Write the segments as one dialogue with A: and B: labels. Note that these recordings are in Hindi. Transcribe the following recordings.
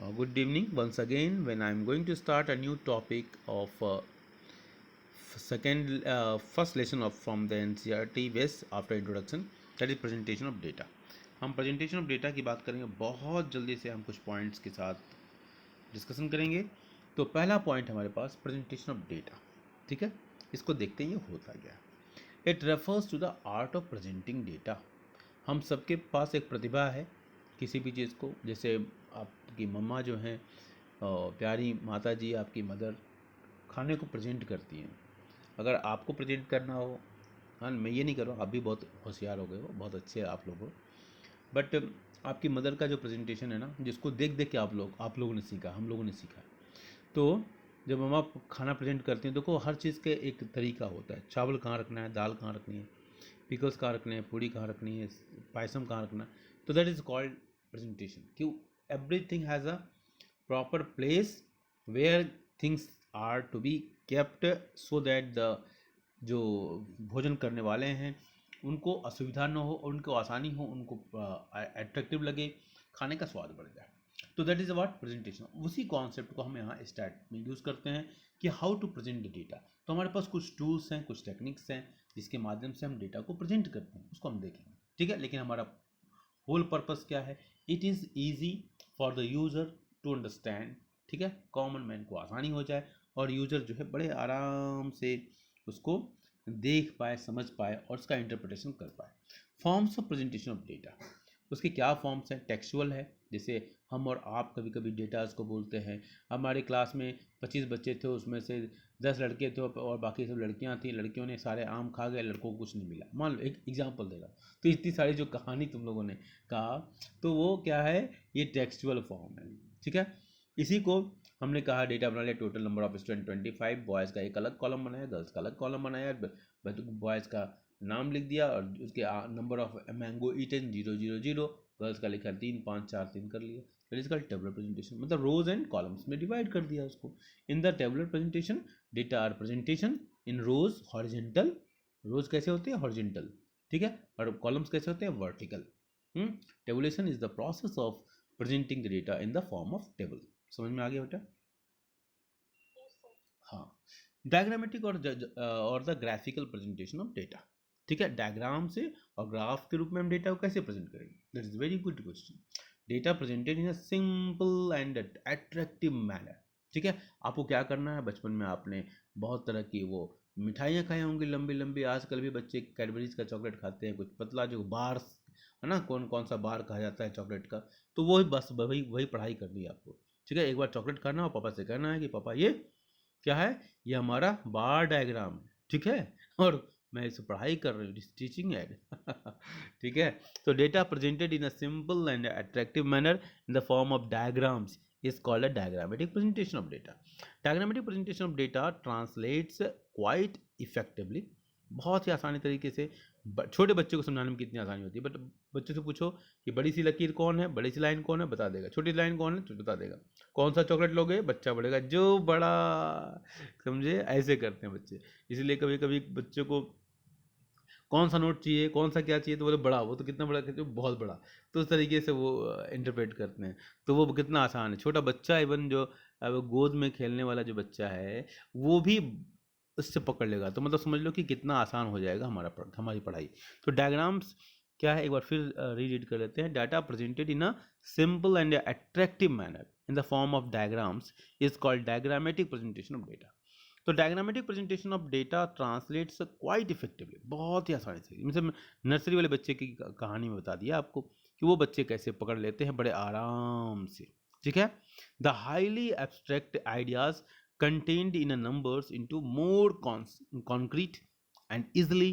A: Good evening once again. When I'm going to start a new topic of first lesson of from the NCERT West after introduction, that is presentation of data. हम presentation of data की बात करेंगे, बहुत जल्दी से हम कुछ पॉइंट्स के साथ डिस्कशन करेंगे। तो पहला पॉइंट हमारे पास presentation of data, ठीक है। इसको देखते हैं ये होता क्या है। It refers to the art of presenting data. हम सबके पास एक प्रतिभा है किसी भी चीज़ को, जैसे आपकी मम्मा जो हैं, प्यारी माता जी, आपकी मदर खाने को प्रेजेंट करती हैं। अगर आपको प्रेजेंट करना हो, हाँ, मैं ये नहीं कर रहा हूँ, आप भी बहुत होशियार हो गए हो, बहुत अच्छे आप लोग हो, बट आपकी मदर का जो प्रेजेंटेशन है ना, जिसको देख देख के आप लोगों ने सीखा, हम लोगों ने सीखा। तो जब मम्मा खाना प्रेजेंट करती हैं, देखो हर चीज़ के एक तरीका होता है। चावल कहाँ रखना है, दाल कहाँ रखनी है, पिकल्स कहाँ रखने हैं, पूड़ी कहाँ रखनी है, पायसम कहाँ रखना है। तो दैट इज़ कॉल्ड प्रेजेंटेशन। क्यों? Everything has a proper place where things are to be kept so that the जो भोजन करने वाले हैं उनको असुविधा न हो, उनको आसानी हो, उनको अट्रैक्टिव लगे, खाने का स्वाद बढ़ जाए। तो दैट इज़ अबाउट प्रेजेंटेशन। उसी कॉन्सेप्ट को हम यहाँ स्टार्ट में यूज़ करते हैं कि how to present the data. तो हमारे पास कुछ टूल्स हैं, कुछ टेक्निक्स हैं जिसके माध्यम से हम डेटा को प्रेजेंट करते हैं, उसको हम देखेंगे, ठीक है। लेकिन हमारा होल पर्पस क्या है? It is easy for the user to understand, ठीक है। कॉमन मैन को आसानी हो जाए और यूज़र जो है बड़े आराम से उसको देख पाए, समझ पाए और उसका इंटरप्रिटेशन कर पाए। Forms of presentation of data, उसके क्या फॉर्म्स हैं? टेक्सुअल है, जैसे हम और आप कभी कभी डेटास को बोलते हैं। हमारे क्लास में 25 बच्चे थे, उसमें से 10 लड़के थे और बाकी सब लड़कियां थी। लड़कियों ने सारे आम खा गए, लड़कों को कुछ नहीं मिला। मान लो एक एग्जांपल देगा। तो इतनी सारी जो कहानी तुम लोगों ने कहा, तो वो क्या है? ये टेक्सचुअल फॉर्म है, ठीक है। इसी को हमने कहा डेटा बना लिया। Total number of student 25, boys का एक अलग कॉलम बनाया, गर्ल्स का अलग कॉलम बनाया, बॉयज़ का नाम लिख दिया और उसके number of mango eaten 000, girls का लिखा 3 5 4 3 कर लिया। That is called tabular presentation. मतलब रोज एंड कॉलम्स में डिवाइड कर दिया उसको। In the tabular presentation data are presentation in rows horizontal. Rows कैसे होते हैं? हॉरिजेंटल, ठीक है। और कॉलम्स कैसे होते हैं? Vertical. Tabulation is the process of presenting the data in the form of table. समझ में आ गया बेटा? हाँ। डायग्रामेटिक और the graphical presentation of data, ठीक है। डायग्राम से और ग्राफ के रूप में हम डेटा को कैसे प्रेजेंट करेंगे? That is very good question. Data presented in a simple and attractive manner, ठीक है। आपको क्या करना है? बचपन में आपने बहुत तरह की वो मिठाइयाँ खाई होंगी लंबी लंबी। आजकल भी बच्चे कैडबरीज का चॉकलेट खाते हैं, कुछ पतला जो बार्स है ना, कौन कौन सा बार कहा जाता है चॉकलेट का। तो वो बस वही वही पढ़ाई करनी है आपको, ठीक है। एक बार चॉकलेट खाना और पापा से कहना है कि पापा ये क्या है? ये हमारा बार डायग्राम है, ठीक है। और मैं इसे पढ़ाई कर रही हूँ, टीचिंग एड ठीक है। तो data presented in a simple and attractive manner in the form of diagrams is called a diagrammatic presentation of data. Diagrammatic presentation of data translates quite effectively. बहुत ही आसानी तरीके से छोटे बच्चे को समझाने में कितनी आसानी होती है। बट बच्चे से पूछो कि बड़ी सी लकीर कौन है, बड़ी सी लाइन कौन है, बता देगा। छोटी लाइन कौन है, तो बता देगा। कौन सा चॉकलेट लोगे, बच्चा बोलेगा जो बड़ा। समझे? ऐसे करते हैं बच्चे। इसलिए कभी कभी बच्चों को कौन सा नोट चाहिए, कौन सा क्या चाहिए, तो बोले बड़ा। वो तो कितना बड़ा कहते हैं? बहुत बड़ा। तो उस तरीके से वो इंटरप्रेट करते हैं। तो वो कितना आसान है। छोटा बच्चा इवन जो गोद में खेलने वाला जो बच्चा है वो भी उससे पकड़ लेगा। तो मतलब समझ लो कि कितना आसान हो जाएगा हमारी पढ़ाई। तो डायग्राम्स क्या है, एक बार फिर रीड कर लेते हैं। Data presented in a simple and attractive manner in the form of diagrams is called diagrammatic presentation of data. तो diagrammatic presentation of data translates quite effectively, बहुत ही आसानी से। मतलब नर्सरी वाले बच्चे की कहानी में बता दिया आपको कि वो बच्चे कैसे पकड़ लेते हैं बड़े आराम से, ठीक है। The highly abstract ideas contained in a numbers into more concrete and easily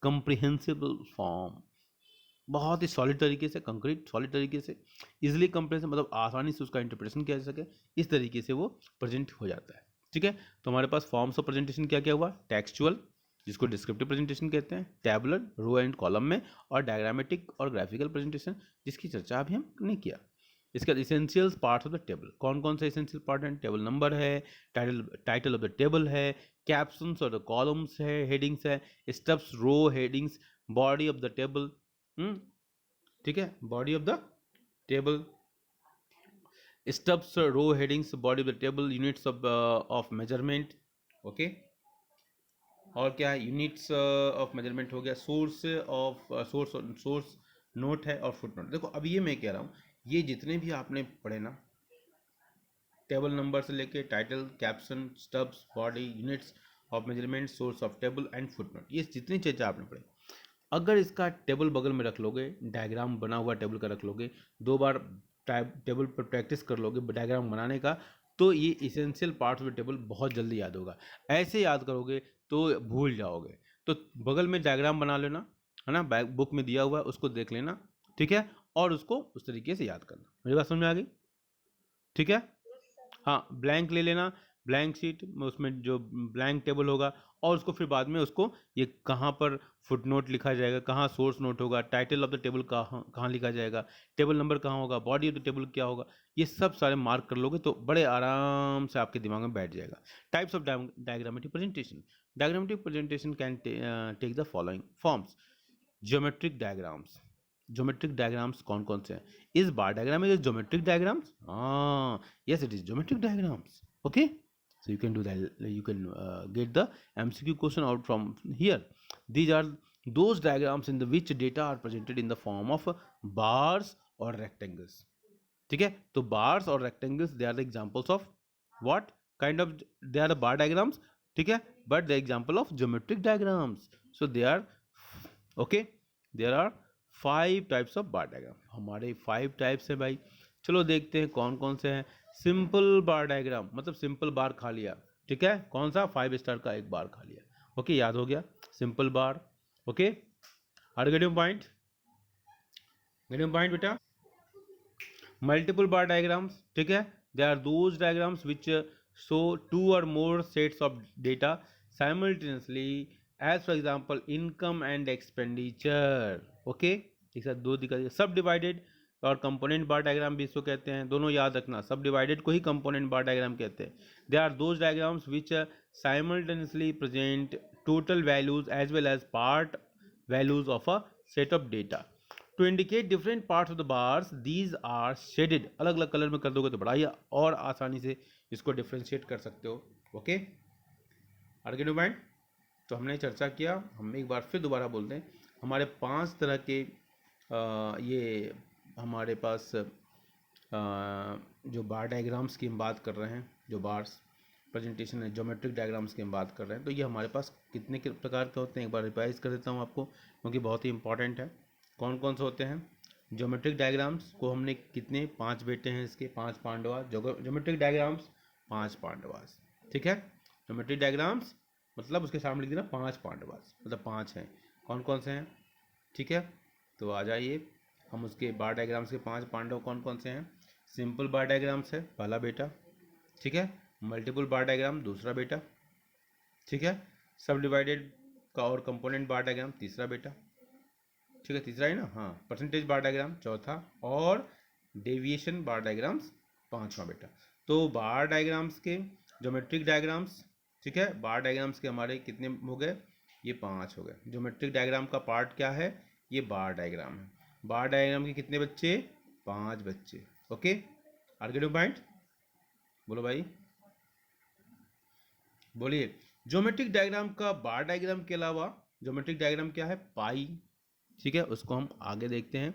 A: comprehensible form। बहुत ही सॉलिड तरीके से, कंक्रीट सॉलिड तरीके से, इजिली कंप्रेशन मतलब आसानी से उसका इंटरप्रिटेशन किया जा सके, इस तरीके से वो प्रेजेंट हो जाता है, ठीक है। तो हमारे पास फॉर्म्स ऑफ प्रेजेंटेशन क्या क्या हुआ? टेक्सचुअल, जिसको डिस्क्रिप्टिव प्रेजेंटेशन कहते हैं, टैबुलर रो एंड कॉलम में, और डायग्रामेटिक और ग्राफिकल प्रेजेंटेशन जिसकी चर्चा अभी हमने किया। इसका essential parts of the table, कौन कौन से इसेंशियल पार्ट हैं? टेबल नंबर है, टाइटल ऑफ द टेबल है, कैप्शंस और द कॉलम्स है, हेडिंग्स है, steps, row, headings, body of the table, ठीक है, body of the table, stubs, row headings, body of the table, units of measurement, okay. और क्या है, यूनिट्स ऑफ मेजरमेंट हो गया, सोर्स ऑफ सोर्स नोट है और फुट नोट। देखो अब ये मैं कह रहा हूँ, ये जितने भी आपने पढ़े ना, टेबल नंबर से लेके title, caption, stubs, body, units of measurement, source of table and footnote, ये जितनी चीज़ें आपने पढ़े, अगर इसका टेबल बगल में रख लोगे, डायग्राम बना हुआ टेबल का रख लोगे, 2 बार टेबल पर प्रैक्टिस कर लोगे डायग्राम बनाने का, तो ये essential parts of the table बहुत जल्दी याद होगा। ऐसे याद करोगे तो भूल जाओगे। तो बगल में डायग्राम बना लेना, है ना, बैक बुक में दिया हुआ है, उसको देख लेना, ठीक है, और उसको उस तरीके से याद करना। मेरी बात समझ में आ गई? ठीक है, हाँ, ब्लैंक ले लेना, ब्लैंक शीट में, उसमें जो ब्लैंक टेबल होगा, और उसको फिर बाद में उसको ये कहाँ पर फुट नोट लिखा जाएगा, कहाँ सोर्स नोट होगा, टाइटल ऑफ द टेबल कहाँ कहाँ लिखा जाएगा, टेबल नंबर कहाँ होगा, बॉडी ऑफ द टेबल क्या होगा, ये सब सारे मार्क कर लोगे तो बड़े आराम से आपके दिमाग में बैठ जाएगा। Types of diagrammatic presentation. Diagrammatic presentation can take the following forms. Geometric diagrams. Geometric diagrams कौन कौन से हैं? इस बार डायग्राम में ज्योमेट्रिक डायग्राम्स, हाँ, yes it is geometric diagrams, okay, so you can do that, you can get the MCQ question out from here. These are those diagrams in the which data are presented in the form of bars or rectangles, ठीक है। तो bars और rectangles, they are the examples of what kind of, they are the bar diagrams, ठीक है, but the example of geometric diagrams, so they are, okay, there are 5 types of bar diagram। हमारे 5 types है भाई। चलो देखते हैं कौन कौन से हैं। सिंपल बार डायग्राम, मतलब सिंपल बार खा लिया, ठीक है, कौन सा, 5 स्टार का एक बार खा लिया, ओके, याद हो गया, simple bar, okay. Are getting point? Getting point बेटा? मल्टीपल बार डायग्राम्स, ठीक है, they are those diagrams which show 2 or more sets of data simultaneously, as for example income and expenditure, okay, एक साथ दो दिखा दिया। सब डिवाइडेड और कंपोनेंट बार डायग्राम भी इसको कहते हैं, दोनों याद रखना, सब डिवाइडेड को ही कंपोनेंट बार डायग्राम कहते हैं। They are those diagrams which simultaneously present total values as well as part values of a set of data. To indicate different parts of the bars, these are shaded, अलग अलग कलर में कर दोगे तो बड़ा ही और आसानी से इसको डिफ्रेंशिएट कर सकते हो, ओके। आगे पॉइंट, तो हमने चर्चा किया, हम एक बार फिर दोबारा बोलते हैं, हमारे 5 तरह के ये हमारे पास जो बार डायग्राम्स की हम बात कर रहे हैं, जो बार्स प्रेजेंटेशन है, ज्योमेट्रिक डायग्राम्स की हम बात कर रहे हैं, तो ये हमारे पास कितने के प्रकार के होते हैं, एक बार रिवाइज कर देता हूँ आपको, क्योंकि बहुत ही इंपॉर्टेंट है। कौन कौन से होते हैं ज्योमेट्रिक डायग्राम्स को, हमने कितने, 5 बेटे हैं इसके, 5 पांडवा, ज्योमेट्रिक डायग्राम्स 5 पांडवास, ठीक है। ज्योमेट्रिक डायग्राम्स मतलब उसके सामने लिख देना 5 पांडवास, मतलब 5 हैं, कौन कौन से हैं, ठीक है। तो आ जाइए, हम उसके बार डायग्राम्स के 5 पांडव कौन कौन से हैं। सिंपल बार डायग्राम्स है पहला बेटा, ठीक है। मल्टीपल बार डायग्राम दूसरा बेटा, ठीक है। सब डिवाइडेड का और कंपोनेंट बार डायग्राम तीसरा बेटा, ठीक है, तीसरा है ना, हाँ। परसेंटेज बार डायग्राम चौथा, और डेविएशन बार डायग्राम्स 5वां बेटा। तो बार डायग्राम्स के, ज्योमेट्रिक डायग्राम्स, ठीक है, बार डायग्राम्स के हमारे कितने हो गए, ये 5 हो गए। ज्योमेट्रिक डायग्राम का पार्ट क्या है, ये बार डायग्राम है। बार डायग्राम के कितने बच्चे, 5 बच्चे, ओके। आर्गेटिव पॉइंट बोलो भाई, बोलिए। ज्योमेट्रिक डायग्राम का बार डायग्राम के अलावा ज्योमेट्रिक डायग्राम क्या है, पाई, ठीक है, उसको हम आगे देखते हैं।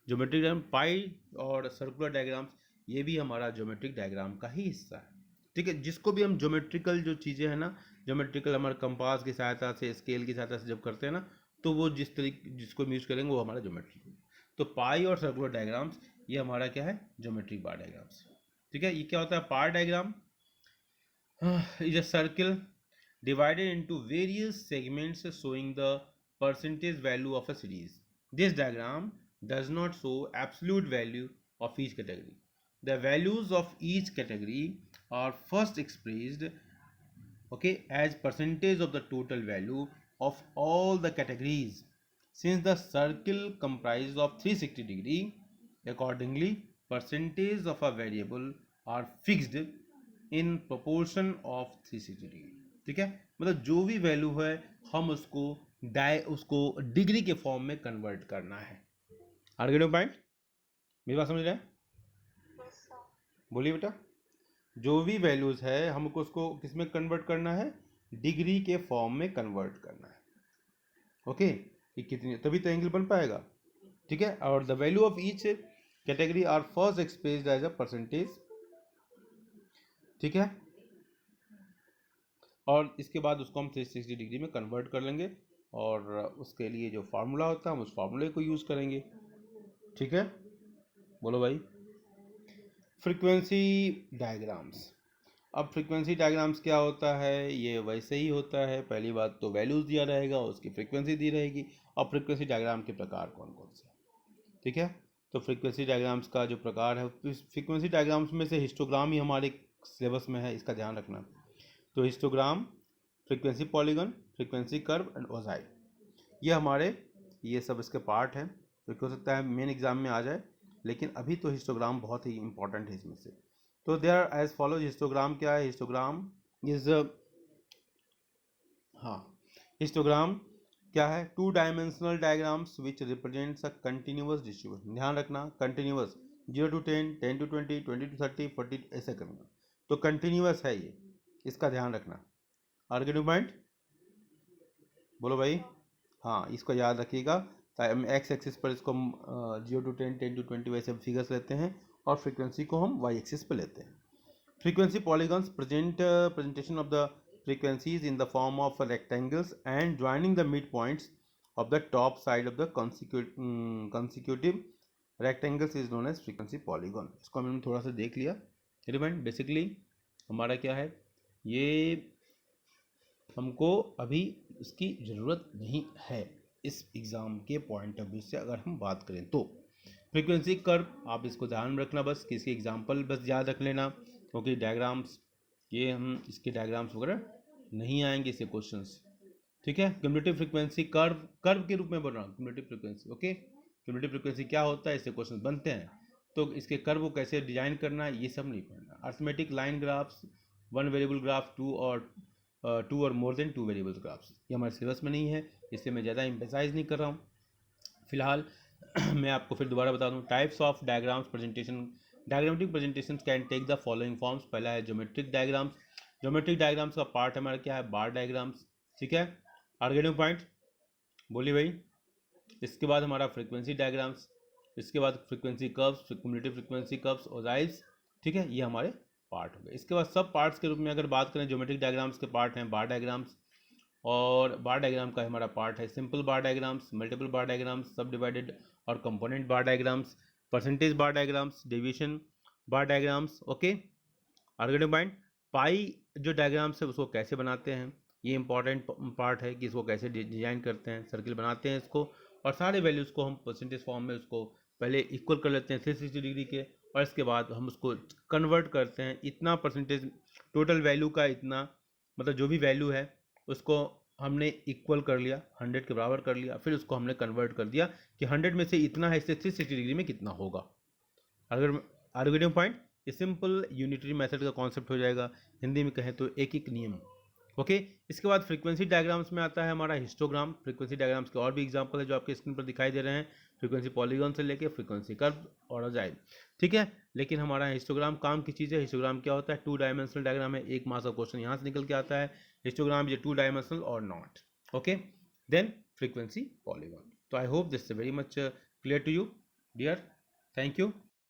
A: ज्योमेट्रिक डायग्राम, पाई और सर्कुलर डायग्राम्स, ये भी हमारा ज्योमेट्रिक डायग्राम का ही हिस्सा है, ठीक है। जिसको भी हम ज्योमेट्रिकल जो चीज़ें हैं ना, ज्योमेट्रिकल हमारे कंपास की सहायता से, स्केल की सहायता से जब करते हैं ना, तो वो जिस तरीके जिसको हम यूज़ करेंगे वो हमारा ज्योमेट्रिक। तो पाई और सर्कुलर डायग्राम्स ये हमारा क्या है, ज्योमेट्रिक बार डायग्राम्स, ठीक है। ये क्या होता है, पार diagram is a circle divided into various segments showing the percentage value of a series. This diagram does not show absolute value of each category. The values of each category are first expressed, okay, as percentage of the total value of all the categories. Since the circle comprises of 360 degree, accordingly percentage of a variable are fixed in proportion of 360 degree, ठीक है। मतलब जो भी वैल्यू है हम उसको डिग्री के फॉर्म में कन्वर्ट करना है। आर्गेटिव पॉइंट, मेरी बात समझ रहे हैं? बोलिए बेटा, जो भी वैल्यूज़ है हमको उसको किस में कन्वर्ट करना है, डिग्री के फॉर्म में कन्वर्ट करना है। ओके, कि कितनी, तभी तो एंगल बन पाएगा। ठीक है, और the value of each category are first expressed as a percentage. ठीक है, और इसके बाद उसको हम 360 डिग्री में कन्वर्ट कर लेंगे, और उसके लिए जो फार्मूला होता है हम उस फार्मूले को यूज़ करेंगे। ठीक है, बोलो भाई। Frequency diagrams. अब फ्रीक्वेंसी डायग्राम्स क्या होता है, ये वैसे ही होता है। पहली बात तो वैल्यूज़ दिया रहेगा, उसकी फ्रीक्वेंसी दी रहेगी, और फ्रीक्वेंसी डायग्राम के प्रकार कौन कौन से। ठीक है, तो फ्रीक्वेंसी डायग्राम्स का जो प्रकार है, फ्रीक्वेंसी डायग्राम्स में से हिस्टोग्राम ही हमारे सिलेबस में है, इसका ध्यान रखना। तो histogram, frequency polygon, frequency curve and ogive, ये हमारे, ये सब इसके पार्ट हैं। तो हो सकता है मेन एग्जाम में आ जाए, लेकिन अभी तो हिस्टोग्राम बहुत ही इंपॉर्टेंट है इसमें से। तो they are as follows. Histogram क्या है, हिस्टोग्राम इज, हाँ, हिस्टोग्राम क्या है, 2 dimensional diagrams which represents a continuous distribution. ध्यान रखना, कंटिन्यूअस, 0 to 10, 10 to 20, 20 to 30, 40, ऐसे करना। तो कंटिन्यूअस है ये, इसका ध्यान रखना। आर्ग्यूमेंट, बोलो भाई। हाँ, इसको याद रखिएगा। हम एक्स एक्सिस पर इसको हम 0 to 10, 10 to 20 वैसे फिगर्स लेते हैं, और फ्रीक्वेंसी को हम वाई एक्सिस पर लेते हैं। Frequency polygons present presentation of the frequencies in the form of rectangles and joining the midpoints of the top side of the consecutive rectangles is known as frequency polygon। इसको हमने थोड़ा सा देख लिया। रिमाइंड, बेसिकली हमारा क्या है, ये हमको अभी इसकी ज़रूरत नहीं है इस एग्ज़ाम के पॉइंट ऑफ व्यू से अगर हम बात करें तो। फ्रीक्वेंसी कर्व, आप इसको ध्यान में रखना, बस किसी एग्जांपल बस याद रख लेना, क्योंकि डायग्राम्स, ये हम इसके डायग्राम्स वगैरह नहीं आएंगे इससे क्वेश्चंस। ठीक है, क्यूमुलेटिव फ्रीक्वेंसी कर्व, कर्व के रूप में बोल रहा हूँ, cumulative frequency. Okay, cumulative frequency क्या होता है, इससे क्वेश्चन बनते हैं, तो इसके कर्व को कैसे डिजाइन करना है ये सब नहीं पढ़ना। Arithmetic line graphs, 1 variable graph, 2 और मोर देन 2 वेरिएबल ग्राफ्स, ये हमारे सिलेबस में नहीं है, इसलिए मैं ज़्यादा एम्फेसाइज नहीं कर रहा हूँ फिलहाल। मैं आपको फिर दोबारा बता दूं, types of diagrams presentation. Diagrammatic presentation can take the following forms. पहला है ज्योमेट्रिक डायग्राम्स। ज्योमेट्रिक डायग्राम्स का पार्ट हमारा क्या है, बार डायग्राम्स। ठीक है, आर्गेनिक पॉइंट, बोलिए भाई। इसके बाद हमारा फ्रीक्वेंसी डायग्राम्स, इसके बाद frequency curves, cumulative frequency curves, ogives. ठीक है, ये हमारे पार्ट हो गए। इसके बाद सब पार्ट्स के रूप में अगर बात करें, ज्योमेट्रिक डायग्राम्स के पार्ट हैं बार डायग्राम्स, और बार डायग्राम का हमारा पार्ट है simple bar diagrams, multiple bar diagrams, subdivided और component bar diagrams, percentage bar diagrams, deviation bar diagrams. Okay, organic point. Pie जो डायग्राम्स है उसको कैसे बनाते हैं, ये इंपॉर्टेंट पार्ट है कि इसको कैसे डिजाइन करते हैं, सर्किल बनाते हैं इसको, और सारे वैल्यूज़ को हम परसेंटेज फॉर्म में उसको पहले इक्वल कर लेते हैं 360 डिग्री के, और इसके बाद हम उसको कन्वर्ट करते हैं, इतना परसेंटेज टोटल वैल्यू का इतना, मतलब जो भी वैल्यू है उसको हमने इक्वल कर लिया, 100 के बराबर कर लिया, फिर उसको हमने कन्वर्ट कर दिया कि 100 में से इतना है, इससे 360 डिग्री में कितना होगा। अगर आर्गुमेंट पॉइंट, ये सिंपल यूनिटरी मेथड का कॉन्सेप्ट हो जाएगा, हिंदी में कहें तो एक एक नियम। ओके, इसके बाद फ्रीक्वेंसी डायग्राम्स में आता है हमारा हिस्टोग्राम। फ्रीक्वेंसी डायग्राम्स के और भी एग्जांपल है जो आपके स्क्रीन पर दिखाई दे रहे हैं, फ्रीक्वेंसी पॉलीगॉन से लेके फ्रीक्वेंसी कर्व और ओजाइव। ठीक है, लेकिन हमारा हिस्टोग्राम काम की चीज़ है। हिस्टोग्राम क्या होता है, 2 डायमेंशनल डायग्राम है, एक मार्क्स का क्वेश्चन यहाँ से निकल के आता है, हिस्टोग्राम इज 2 डायमेंशनल और not. Okay, then frequency polygon. तो I hope this is very much clear to you dear, thank you.